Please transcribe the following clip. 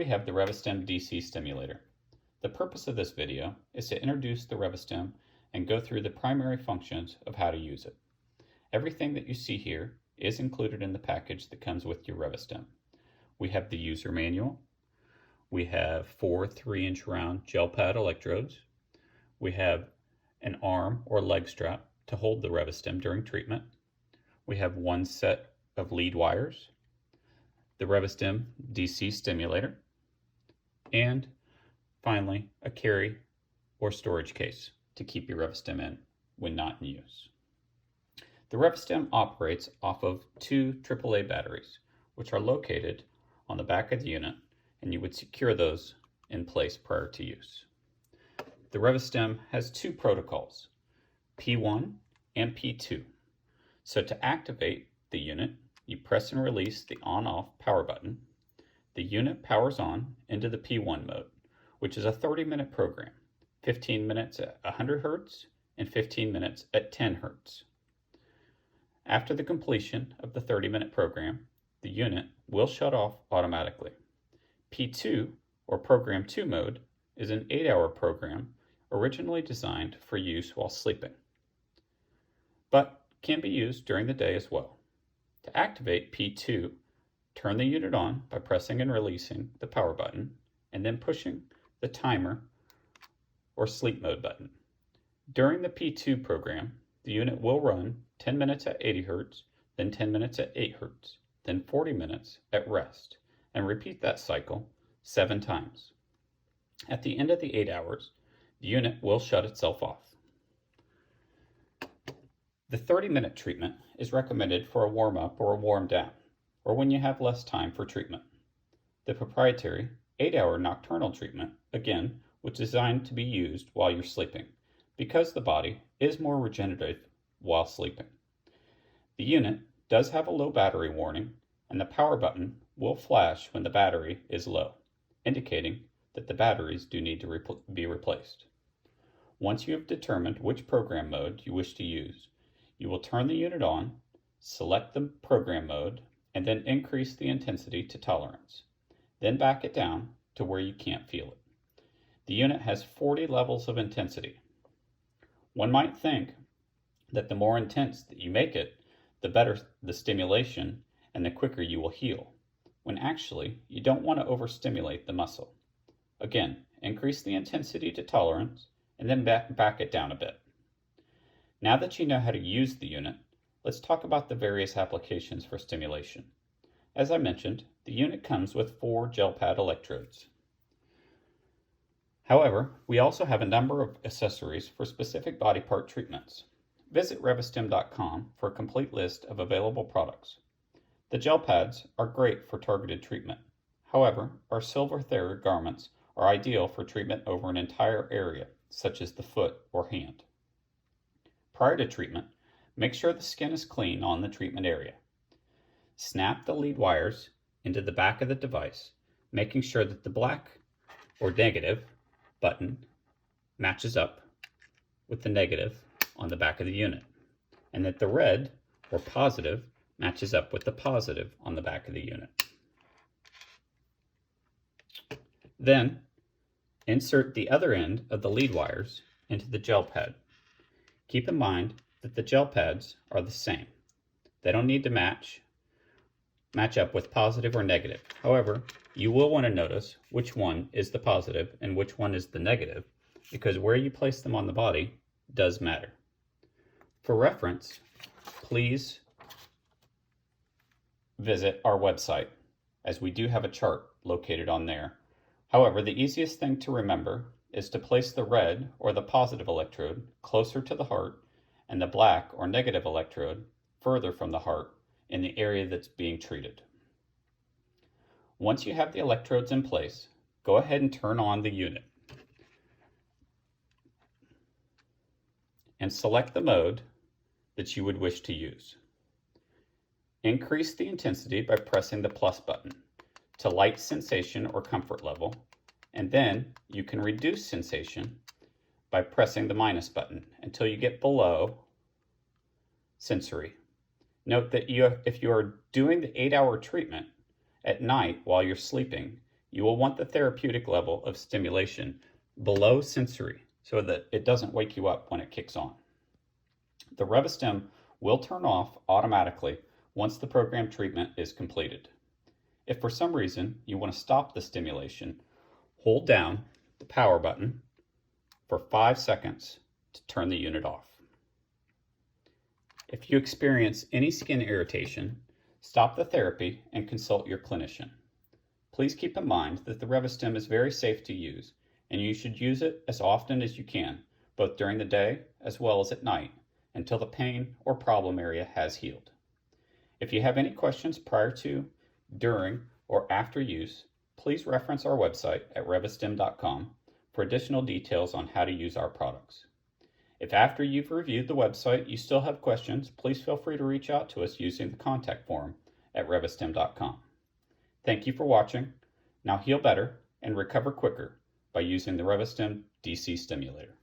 we have the ReviStim DC Stimulator. The purpose of this video is to introduce the ReviStim and go through the primary functions of how to use it. Everything that you see here is included in the package that comes with your ReviStim. We have the user manual. We have 4 3-inch round gel pad electrodes. We have an arm or leg strap to hold the ReviStim during treatment. We have 1 set of lead wires, the ReviStim DC Stimulator, and finally a carry or storage case to keep your ReviStim in when not in use. The ReviStim operates off of 2 AAA batteries, which are located on the back of the unit, and you would secure those in place prior to use. The ReviStim has 2 protocols, P1 and P2. So to activate the unit, you press and release the on-off power button. The unit powers on into the P1 mode, which is a 30-minute program, 15 minutes at 100 Hz and 15 minutes at 10 Hz. After the completion of the 30-minute program, the unit will shut off automatically. P2, or Program 2 mode, is an 8-hour program originally designed for use while sleeping, but can be used during the day as well. To activate P2, turn the unit on by pressing and releasing the power button and then pushing the timer or sleep mode button. During the P2 program, the unit will run 10 minutes at 80 Hz, then 10 minutes at 8 Hz, then 40 minutes at rest, and repeat that cycle 7 times. At the end of the 8 hours, the unit will shut itself off. The 30-minute treatment is recommended for a warm-up or a warm-down, or when you have less time for treatment. The proprietary 8-hour nocturnal treatment, again, was designed to be used while you're sleeping, because the body is more regenerative while sleeping. The unit does have a low battery warning, and the power button will flash when the battery is low, indicating that the batteries do need to be replaced. Once you have determined which program mode you wish to use, you will turn the unit on, select the program mode, and then increase the intensity to tolerance. Then back it down to where you can't feel it. The unit has 40 levels of intensity. One might think that the more intense that you make it, the better the stimulation and the quicker you will heal, when actually you don't want to overstimulate the muscle. Again, increase the intensity to tolerance and then back it down a bit. Now that you know how to use the unit, let's talk about the various applications for stimulation. As I mentioned, the unit comes with 4 gel pad electrodes. However, we also have a number of accessories for specific body part treatments. Visit ReviStim.com for a complete list of available products. The gel pads are great for targeted treatment. However, our silver threaded garments are ideal for treatment over an entire area, such as the foot or hand. Prior to treatment, make sure the skin is clean on the treatment area. Snap the lead wires into the back of the device, making sure that the black or negative button matches up with the negative on the back of the unit, and that the red or positive matches up with the positive on the back of the unit. Then, insert the other end of the lead wires into the gel pad. Keep in mind that the gel pads are the same. They don't need to match up with positive or negative. However, you will want to notice which one is the positive and which one is the negative, because where you place them on the body does matter. For reference, please visit our website, as we do have a chart located on there. However, the easiest thing to remember is to place the red or the positive electrode closer to the heart and the black or negative electrode further from the heart in the area that's being treated. Once you have the electrodes in place, go ahead and turn on the unit and select the mode that you would wish to use. Increase the intensity by pressing the plus button to light sensation or comfort level, and then you can reduce sensation by pressing the minus button until you get below sensory. Note that if you are doing the 8-hour treatment at night while you're sleeping, you will want the therapeutic level of stimulation below sensory so that it doesn't wake you up when it kicks on. The ReviStim will turn off automatically once the program treatment is completed. If for some reason you want to stop the stimulation, hold down the power button for 5 seconds to turn the unit off. If you experience any skin irritation, stop the therapy and consult your clinician. Please keep in mind that the ReviStim is very safe to use, and you should use it as often as you can, both during the day as well as at night, until the pain or problem area has healed. If you have any questions prior to, during, or after use, please reference our website at ReviStim.com for additional details on how to use our products. If after you've reviewed the website you still have questions, please feel free to reach out to us using the contact form at ReviStim.com. Thank you for watching. Now heal better and recover quicker by using the ReviStim DC Stimulator.